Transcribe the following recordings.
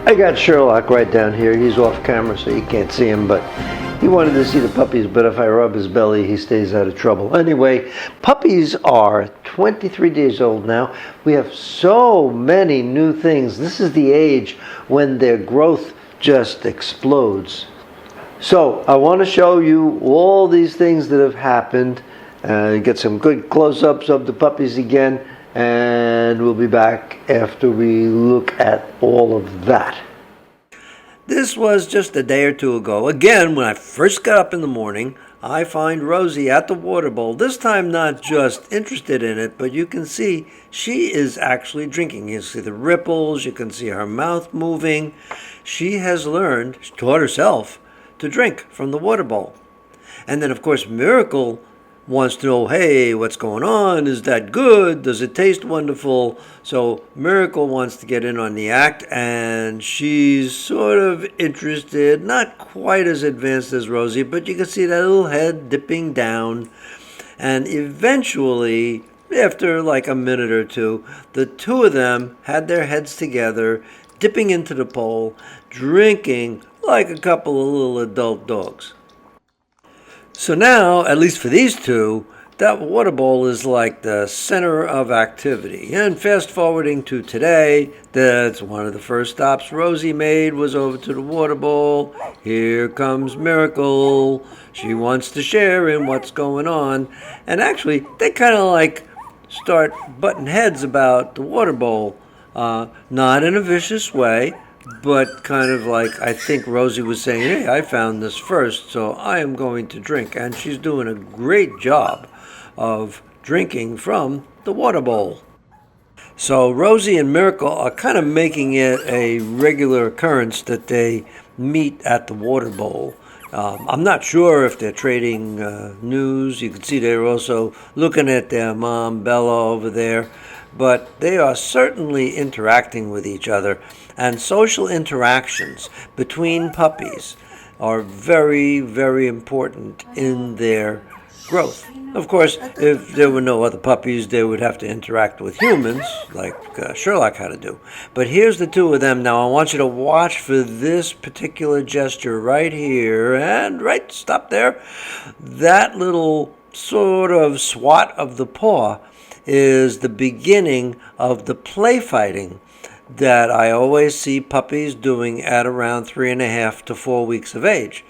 I got Sherlock right down here. He's off camera so you can't see him, but he wanted to see the puppies, but if I rub his belly, he stays out of trouble. Anyway, puppies are 23 days old now. We have so many new things. This is the age when their growth just explodes. So I want to show you all these things that have happened, get some good close-ups of the puppies again, and we'll be back after we look at all of that. This was just a day or two ago. Again, when I first got up in the morning, I find Rosie at the water bowl. This time not just interested in it, but you can see she is actually drinking. You see the ripples, you can see her mouth moving. She has learned, she taught herself, to drink from the water bowl. And then, of course, Miracle wants to know, hey, what's going on? Is that good? Does it taste wonderful? So Miracle wants to get in on the act, and she's sort of interested, not quite as advanced as Rosie, but you can see that little head dipping down. And eventually, after like a minute or two, the two of them had their heads together, dipping into the bowl, drinking like a couple of little adult dogs. So now, at least for these two, that water bowl is like the center of activity. And fast forwarding to today, that's one of the first stops Rosie made was over to the water bowl. Here comes Miracle. She wants to share in what's going on. And actually, they kind of like start butting heads about the water bowl. Not in a vicious way, but kind of like, I think Rosie was saying, hey, I found this first, so I am going to drink. And she's doing a great job of drinking from the water bowl. So Rosie and Miracle are kind of making it a regular occurrence that they meet at the water bowl. I'm not sure if they're trading news. You can see they're also looking at their mom, Bella, over there. But they are certainly interacting with each other. And social interactions between puppies are very, very important in their growth. Of course, if there were no other puppies, they would have to interact with humans, like Sherlock had to do. But here's the two of them now. I want you to watch for this particular gesture right here. And right, stop there. That little sort of swat of the paw is the beginning of the play fighting that I always see puppies doing at around 3.5 to 4 weeks of age.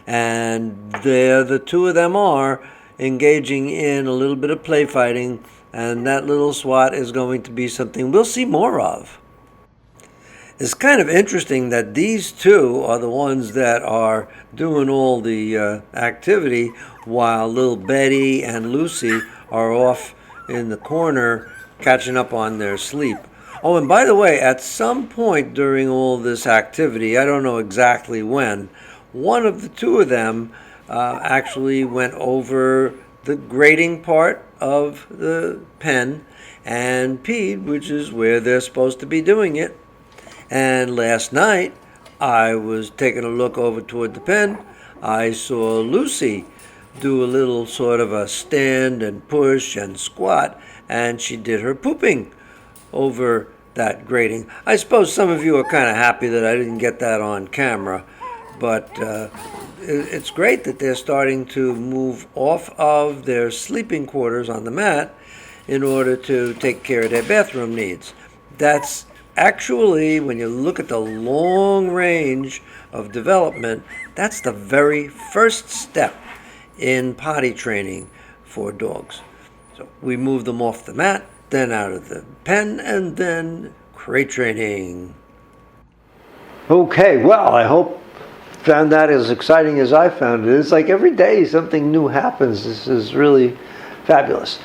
And there the two of them are engaging in a little bit of play fighting, and that little swat is going to be something we'll see more of. It's kind of interesting that these two are the ones that are doing all the activity, while little Betty and Lucy are off in the corner catching up on their sleep. Oh, and by the way, at some point during all this activity, I don't know exactly when, one of the two of them actually went over the grading part of the pen and peed, which is where they're supposed to be doing it. And last night, I was taking a look over toward the pen. I saw Lucy do a little sort of a stand and push and squat, and she did her pooping over that grading. I suppose some of you are kind of happy that I didn't get that on camera, but it's great that they're starting to move off of their sleeping quarters on the mat in order to take care of their bathroom needs. That's actually, when you look at the long range of development, that's the very first step in potty training for dogs. So we move them off the mat, then out of the pen, and then crate training. Okay, well, I hope you found that as exciting as I found it. It's like every day something new happens. This is really fabulous.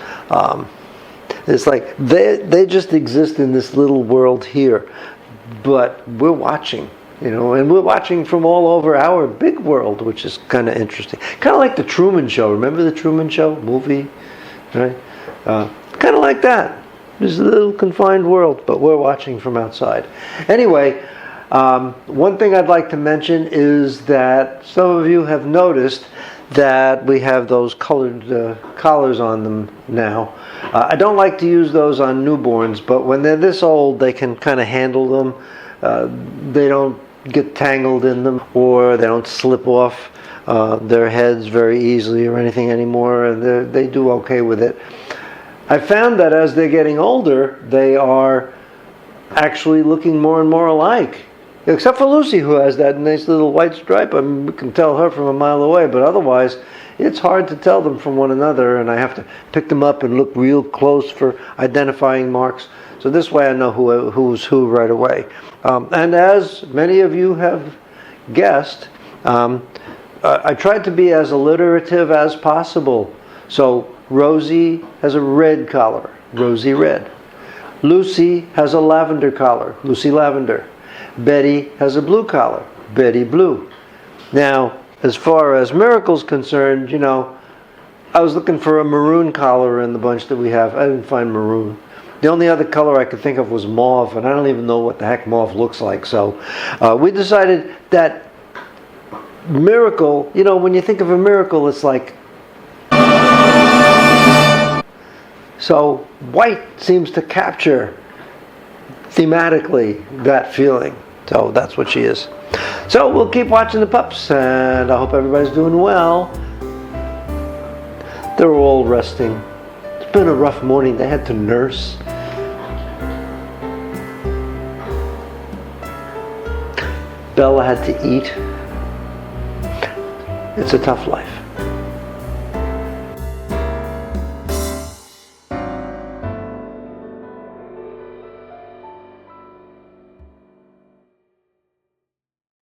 It's like they just exist in this little world here, but we're watching, and we're watching from all over our big world, which is kind of interesting. Kind of like the Truman Show. Remember the Truman Show movie? Right? Kind of like that. There's a little confined world, but we're watching from outside. Anyway, one thing I'd like to mention is that some of you have noticed that we have those colored collars on them now. I don't like to use those on newborns, but when they're this old, they can kind of handle them. they don't get tangled in them, or they don't slip off their heads very easily or anything anymore, and they do okay with it. I found that as they're getting older, they are actually looking more and more alike. Except for Lucy, who has that nice little white stripe. I mean, we can tell her from a mile away, but otherwise, it's hard to tell them from one another, and I have to pick them up and look real close for identifying marks. So this way I know who's who right away. And as many of you have guessed, I tried to be as alliterative as possible. So Rosie has a red collar, Rosie red. Lucy has a lavender collar, Lucy lavender. Betty has a blue collar, Betty blue. Now, as far as Miracle's concerned, you know, I was looking for a maroon collar in the bunch that we have. I didn't find maroon. The only other color I could think of was mauve, and I don't even know what the heck mauve looks like. So we decided that Miracle, you know, when you think of a miracle, it's like... So white seems to capture thematically that feeling. So that's what she is. So we'll keep watching the pups, and I hope everybody's doing well. They're all resting. It's been a rough morning. They had to nurse. Bella had to eat. It's a tough life.